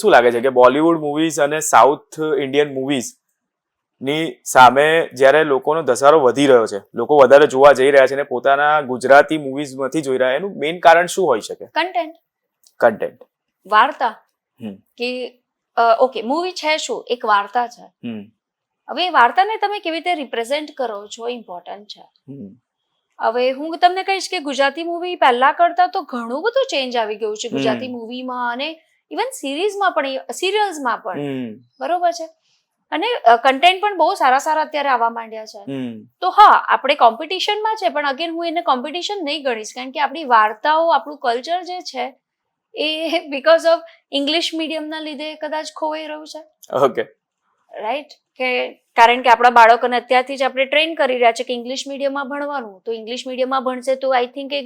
શું લાગે છે કે બોલિવૂડ મૂવીઝ અને સાઉથ ઇન્ડિયન મૂવીઝ ની સામે જ્યારે લોકોનો ધસારો વધી રહ્યો છે, લોકો વધારે જોવા જઈ રહ્યા છે અને પોતાના ગુજરાતી મૂવીઝ નથી જોઈ રહ્યા, એનું મેઇન કારણ શું હોઈ શકે? કન્ટેન્ટ, વાર્તા. હમ. કે ઓકે, મૂવી છે શું? એક વાર્તા છે. હવે એ વાર્તાને તમે કેવી રીતે રિપ્રેઝેન્ટ કરો છો ઇમ્પોર્ટન્ટ છે. હવે હું તમને કહીશ કે ગુજરાતી મૂવી પહેલા કરતા તો ઘણું બધું ચેન્જ આવી ગયું છે ગુજરાતી મૂવીમાં અને ઇવન સિરીઝમાં પણ, સિરિયલ્સમાં પણ. બરોબર છે. અને કન્ટેન્ટ પણ બહુ સારા સારા અત્યારે આવવા માંડ્યા છે. તો હા, આપણે કોમ્પિટિશનમાં છે, પણ અગેન હું એને કોમ્પિટિશન નહીં ગણીશ, કારણ કે આપણી વાર્તાઓ, આપણું કલ્ચર જે છે એ બીકોઝ ઓફ ઇંગ્લિશ મીડિયમના લીધે કદાચ ખોવાઈ રહ્યું છે. Okay, right. કે કારણ કે આપણા બાળકોને અત્યારથી જ આપણે ટ્રેન કરી રહ્યા છે કે ઇંગ્લિશ મીડિયમમાં ભણવાનું, તો ઇંગ્લિશ મીડિયમમાં ભણશે તો આઈ થિંક એ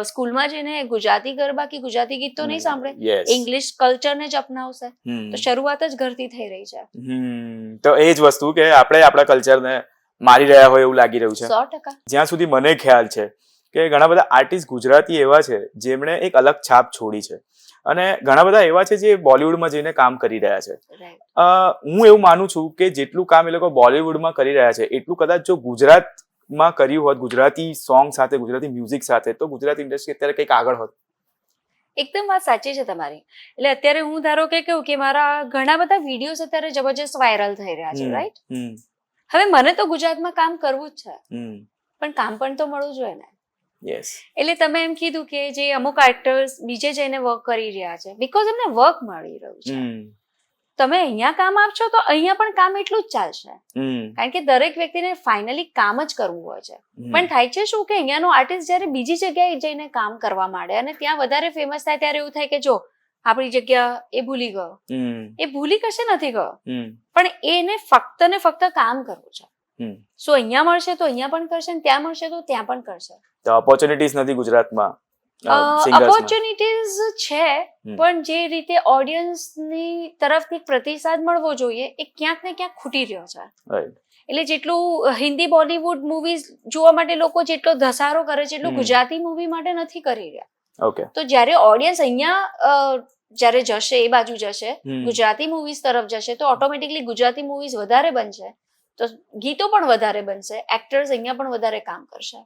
સ્કૂલમાં જઈને ગુજરાતી ગરબા કે ગુજરાતી ગીત તો નહીં સાંભળે, ઇંગ્લિશ કલ્ચરને જ અપનાવશે. તો શરૂઆત જ ઘરથી થઈ રહી છે. તો એ જ વસ્તુ કે આપણે આપણા કલ્ચરને મારી રહ્યા હોય એવું લાગી રહ્યું છે. 100%. જ્યાં સુધી મને ખ્યાલ છે કે ઘણા બધા આર્ટિસ્ટ ગુજરાતી એવા છે જેમણે એક અલગ છાપ છોડી છે, અને ઘણા બધા એવા છે જે બોલિવૂડમાં જઈને કામ કરી રહ્યા છે. હું એવું માનું છું કે જેટલું કામ એ લોકો બોલિવૂડમાં કરી રહ્યા છે એટલું કદાચ જો ગુજરાતમાં કર્યું હોત, ગુજરાતી સોંગ સાથે, ગુજરાતી મ્યુઝિક સાથે, તો ગુજરાતી ઇન્ડસ્ટ્રી અત્યારે કંઈક આગળ હોત. એકદમ વાત સાચી છે તમારી. એટલે અત્યારે હું ધારો કે કેવું કે મારા ઘણા બધા વિડીયોઝ અત્યારે જબરજસ્ત વાયરલ થઈ રહ્યા છે, રાઈટ. હવે મને તો ગુજરાતમાં કામ કરવું જ છે, પણ કામ પણ તો મળવું જોઈએ ને. એટલે તમે એમ કીધું કે જે અમુક એક્ટર્સ બીજે જઈને વર્ક કરી રહ્યા છે બીકોઝ એમને વર્ક મળી રહ્યું છે. તમે અહીંયા કામ આપશો તો અહીંયા પણ કામ એટલું જ ચાલશે, કારણ કે દરેક વ્યક્તિને ફાઇનલી કામ જ કરવું હોય છે. પણ થાય છે શું કે અહીંયાનો આર્ટિસ્ટ જ્યારે બીજી જગ્યાએ જઈને કામ કરવા માંડે અને ત્યાં વધારે ફેમસ થાય ત્યારે એવું થાય કે જો આપણી જગ્યા એ ભૂલી ગયો. એ ભૂલી કશે નથી ગયો, પણ એને ફક્ત ને ફક્ત કામ કરવું છે. સો અહીંયા મળશે તો અહીંયા પણ કરશે, ત્યાં મળશે તો ત્યાં પણ કરશે. તો ઓપોર્ચ્યુનિટીઝ નથી ગુજરાતમાં? ઓપોર્ચ્યુનિટીઝ છે, પણ જે રીતે ઓડિયન્સની તરફથી પ્રતિસાદ મળવો જોઈએ એ ક્યાંક ને ક્યાંક ખૂટી રહ્યો છે. એટલે જેટલું હિન્દી બોલિવૂડ મૂવીઝ જોવા માટે લોકો જેટલો ધસારો કરે છે એટલું ગુજરાતી મૂવી માટે નથી કરી રહ્યા. તો જ્યારે ઓડિયન્સ અહીંયા જ્યારે જશે, એ બાજુ જશે, ગુજરાતી મૂવીઝ તરફ જશે, તો ઓટોમેટિકલી ગુજરાતી મૂવીઝ વધારે બનશે, તો ગીતો પણ વધારે બનશે, એક્ટર્સ અહીંયા પણ વધારે કામ કરશે.